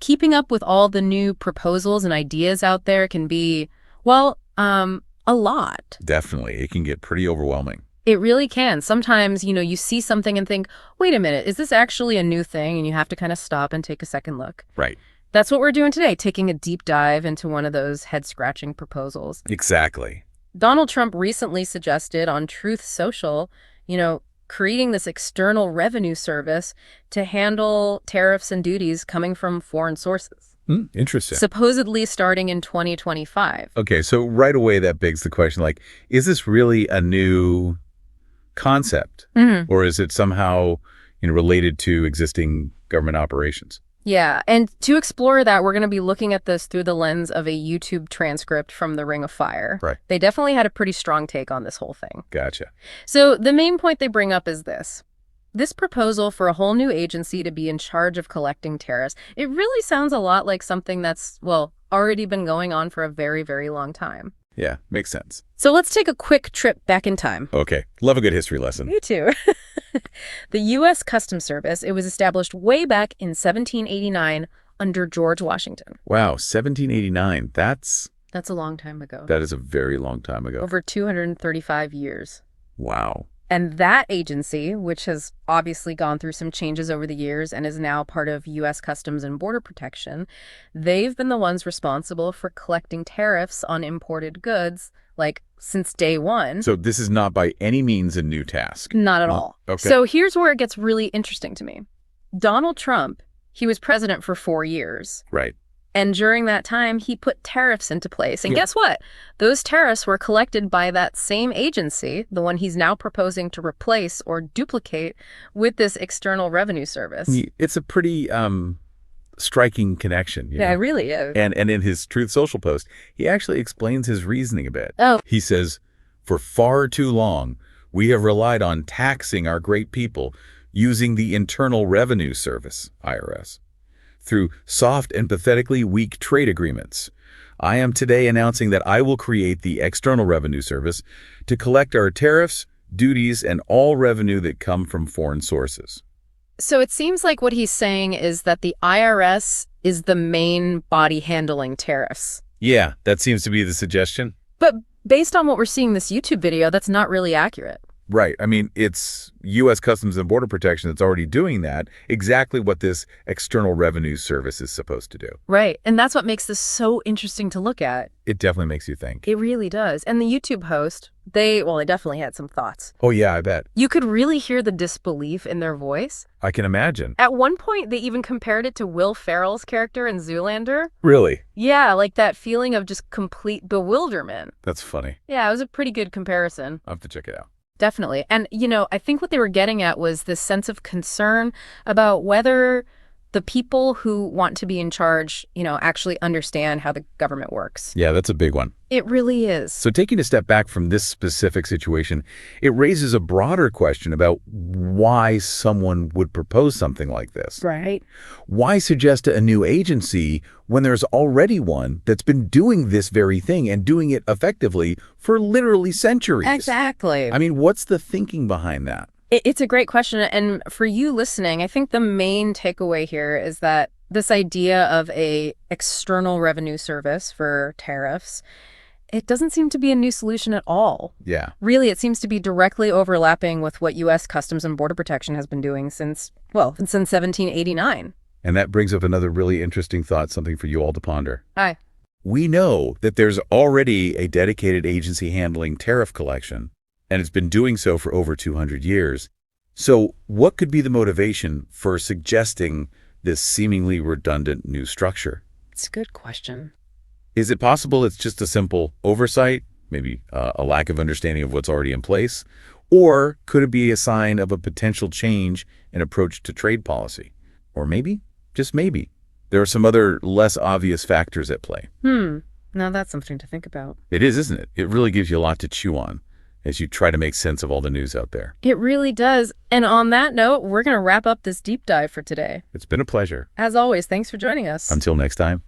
keeping up with all the new proposals and ideas out there can be, well, a lot. Definitely. It can get pretty overwhelming. It really can. Sometimes, you see something and think, wait a minute, is this actually a new thing? And you have to kind of stop and take a second look. Right. That's what we're doing today, taking a deep dive into one of those head-scratching proposals. Exactly. Donald Trump recently suggested on Truth Social, creating this external revenue service to handle tariffs and duties coming from foreign sources. Interesting. Supposedly starting in 2025. Okay, so right away that begs the question, is this really a new concept? Or is it somehow related to existing government operations? Yeah, and to explore that, we're going to be looking at this through the lens of a YouTube transcript from the Ring of Fire. Right. They definitely had a pretty strong take on this whole thing. Gotcha. So the main point they bring up is this. This proposal for a whole new agency to be in charge of collecting tariffs, it really sounds a lot like something that's, already been going on for a very, very long time. Yeah, makes sense. So let's take a quick trip back in time. Okay, love a good history lesson. Me too. The U.S. Customs Service, it was established way back in 1789 under George Washington. Wow, 1789. That's a long time ago. That is a very long time ago. Over 235 years. Wow. And that agency, which has obviously gone through some changes over the years and is now part of U.S. Customs and Border Protection, they've been the ones responsible for collecting tariffs on imported goods, since day one. So this is not by any means a new task. Not at all. Okay. So here's where it gets really interesting to me. Donald Trump, he was president for 4 years. Right. And during that time, he put tariffs into place. And guess what? Those tariffs were collected by that same agency, the one he's now proposing to replace or duplicate with this external revenue service. It's a pretty striking connection. Yeah, it really is. And in his Truth Social post, he actually explains his reasoning a bit. Oh. He says, for far too long, we have relied on taxing our great people using the Internal Revenue Service, IRS, through soft and pathetically weak trade agreements. I am today announcing that I will create the External Revenue Service to collect our tariffs, duties, and all revenue that come from foreign sources. So it seems like what he's saying is that the IRS is the main body handling tariffs. Yeah, that seems to be the suggestion. But based on what we're seeing in this YouTube video, that's not really accurate. Right. I mean, it's U.S. Customs and Border Protection that's already doing that, exactly what this External Revenue Service is supposed to do. Right. And that's what makes this so interesting to look at. It definitely makes you think. It really does. And the YouTube host, they definitely had some thoughts. Oh, yeah, I bet. You could really hear the disbelief in their voice. I can imagine. At one point, they even compared it to Will Ferrell's character in Zoolander. Really? Yeah, that feeling of just complete bewilderment. That's funny. Yeah, it was a pretty good comparison. I'll have to check it out. Definitely. And, I think what they were getting at was this sense of concern about whether the people who want to be in charge, actually understand how the government works. Yeah, that's a big one. It really is. So taking a step back from this specific situation, it raises a broader question about why someone would propose something like this. Right. Why suggest a new agency when there's already one that's been doing this very thing and doing it effectively for literally centuries? Exactly. I mean, what's the thinking behind that? It's a great question. And for you listening, I think the main takeaway here is that this idea of a external revenue service for tariffs, it doesn't seem to be a new solution at all. Yeah. Really, it seems to be directly overlapping with what U.S. Customs and Border Protection has been doing since 1789. And that brings up another really interesting thought, something for you all to ponder. Hi. We know that there's already a dedicated agency handling tariff collection, and it's been doing so for over 200 years. So what could be the motivation for suggesting this seemingly redundant new structure? It's a good question. Is it possible it's just a simple oversight, maybe a lack of understanding of what's already in place? Or could it be a sign of a potential change in approach to trade policy? Or maybe, just maybe, there are some other less obvious factors at play. Now that's something to think about. It is, isn't it? It really gives you a lot to chew on as you try to make sense of all the news out there. It really does. And on that note, we're going to wrap up this deep dive for today. It's been a pleasure. As always, thanks for joining us. Until next time.